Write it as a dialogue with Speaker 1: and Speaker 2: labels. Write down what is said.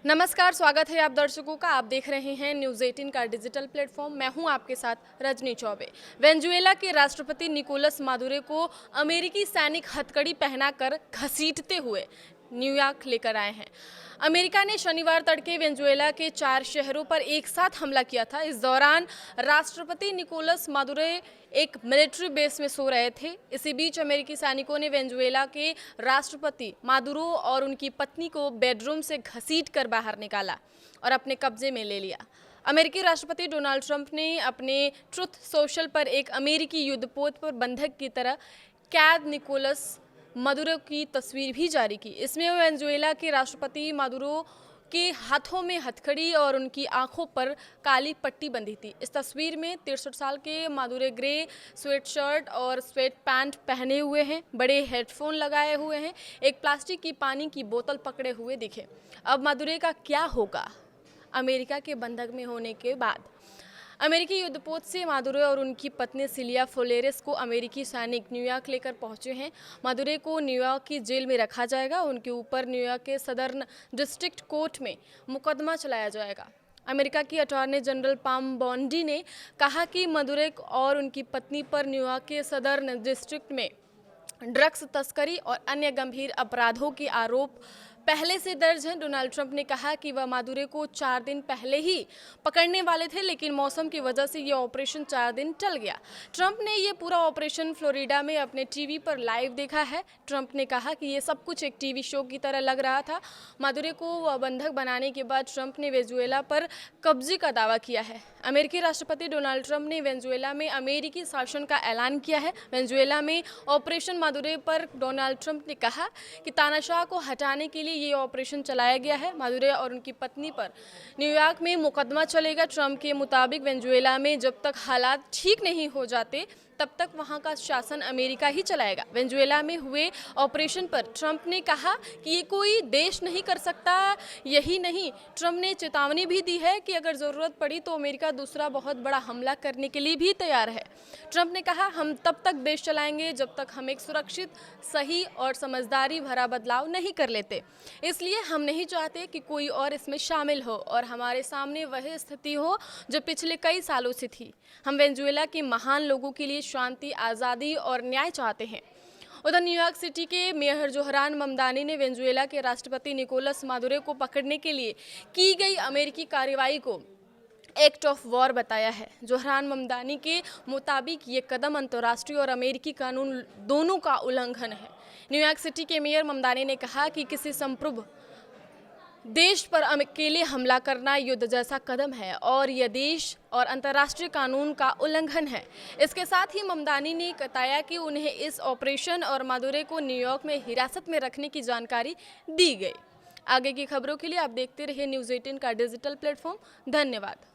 Speaker 1: नमस्कार, स्वागत है आप दर्शकों का। आप देख रहे हैं न्यूज़ 18 का डिजिटल प्लेटफॉर्म। मैं हूं आपके साथ रजनी चौबे। वेनेजुएला के राष्ट्रपति निकोलस मादुरो को अमेरिकी सैनिक हथकड़ी पहनाकर घसीटते हुए न्यूयॉर्क लेकर आए हैं। अमेरिका ने शनिवार तड़के वेनेजुएला के 4 शहरों पर एक साथ हमला किया था। इस दौरान राष्ट्रपति निकोलस मादुरो एक मिलिट्री बेस में सो रहे थे। इसी बीच अमेरिकी सैनिकों ने वेनेजुएला के राष्ट्रपति मादुरो और उनकी पत्नी को बेडरूम से घसीट कर बाहर निकाला और अपने कब्जे में ले लिया। अमेरिकी राष्ट्रपति डोनाल्ड ट्रंप ने अपने ट्रुथ सोशल पर एक अमेरिकी युद्धपोत पर बंधक की तरह कैद निकोलस मादुरो की तस्वीर भी जारी की। इसमें वेनेजुएला के राष्ट्रपति मादुरो के हाथों में हथकड़ी और उनकी आंखों पर काली पट्टी बंधी थी। इस तस्वीर में 63 साल के मादुरो ग्रे स्वेट शर्ट और स्वेट पैंट पहने हुए हैं, बड़े हेडफोन लगाए हुए हैं, एक प्लास्टिक की पानी की बोतल पकड़े हुए दिखे। अब मादुरो का क्या होगा अमेरिका के बंधक में होने के बाद? अमेरिकी युद्धपोत से मादुरो और उनकी पत्नी सिलिया फ्लोरेस को अमेरिकी सैनिक न्यूयॉर्क लेकर पहुंचे हैं। मादुरो को न्यूयॉर्क की जेल में रखा जाएगा। उनके ऊपर न्यूयॉर्क के सदर्न डिस्ट्रिक्ट कोर्ट में मुकदमा चलाया जाएगा। अमेरिका की अटॉर्नी जनरल पाम बॉन्डी ने कहा कि मादुरो और उनकी पत्नी पर न्यूयॉर्क के सदर्न डिस्ट्रिक्ट में ड्रग्स तस्करी और अन्य गंभीर अपराधों के आरोप पहले से दर्ज हैं। डोनाल्ड ट्रंप ने कहा कि वह मादुरो को 4 दिन पहले ही पकड़ने वाले थे, लेकिन मौसम की वजह से ये ऑपरेशन 4 दिन टल गया। ट्रंप ने ये पूरा ऑपरेशन फ्लोरिडा में अपने टीवी पर लाइव देखा है। ट्रंप ने कहा कि ये सब कुछ एक टीवी शो की तरह लग रहा था। मादुरो को बंधक बनाने के बाद ट्रंप ने वेनेजुएला पर कब्जे का दावा किया है। अमेरिकी राष्ट्रपति डोनाल्ड ट्रंप ने वेनेजुएला में अमेरिकी शासन का ऐलान किया है। वेनेजुएला में ऑपरेशन मादुरो पर डोनाल्ड ट्रंप ने कहा कि तानाशाह को हटाने के लिए ये ऑपरेशन चलाया गया है। मादुरो और उनकी पत्नी पर न्यूयॉर्क में मुकदमा चलेगा। ट्रंप के मुताबिक वेनेजुएला में जब तक हालात ठीक नहीं हो जाते तब तक वहां का शासन अमेरिका ही चलाएगा। वेनेजुएला में हुए ऑपरेशन पर ट्रंप ने कहा कि ये कोई देश नहीं कर सकता। यही नहीं, ट्रंप ने चेतावनी भी दी है कि अगर ज़रूरत पड़ी तो अमेरिका दूसरा बहुत बड़ा हमला करने के लिए भी तैयार है। ट्रंप ने कहा, हम तब तक देश चलाएंगे जब तक हम एक सुरक्षित, सही और समझदारी भरा बदलाव नहीं कर लेते। इसलिए हम नहीं चाहते कि कोई और इसमें शामिल हो और हमारे सामने वही स्थिति हो जो पिछले कई सालों से थी। हम वेनेजुएला के महान लोगों के लिए शांति, आज़ादी और न्याय चाहते हैं। उधर न्यूयॉर्क सिटी के मेयर जोहरान ममदानी ने वेनेजुएला के राष्ट्रपति निकोलस मादुरो को पकड़ने के लिए की गई अमेरिकी कार्रवाई को एक्ट ऑफ वॉर बताया है। जोहरान ममदानी के मुताबिक ये कदम अंतर्राष्ट्रीय और अमेरिकी कानून दोनों का उल्लंघन है। न्यूयॉर्क सिटी के मेयर ममदानी ने कहा कि किसी संप्रभु देश पर अकेले हमला करना युद्ध जैसा कदम है और यह देश और अंतर्राष्ट्रीय कानून का उल्लंघन है। इसके साथ ही ममदानी ने बताया कि उन्हें इस ऑपरेशन और मादुरो को न्यूयॉर्क में हिरासत में रखने की जानकारी दी गई। आगे की खबरों के लिए आप देखते रहिए न्यूज़ 18 का डिजिटल प्लेटफॉर्म। धन्यवाद।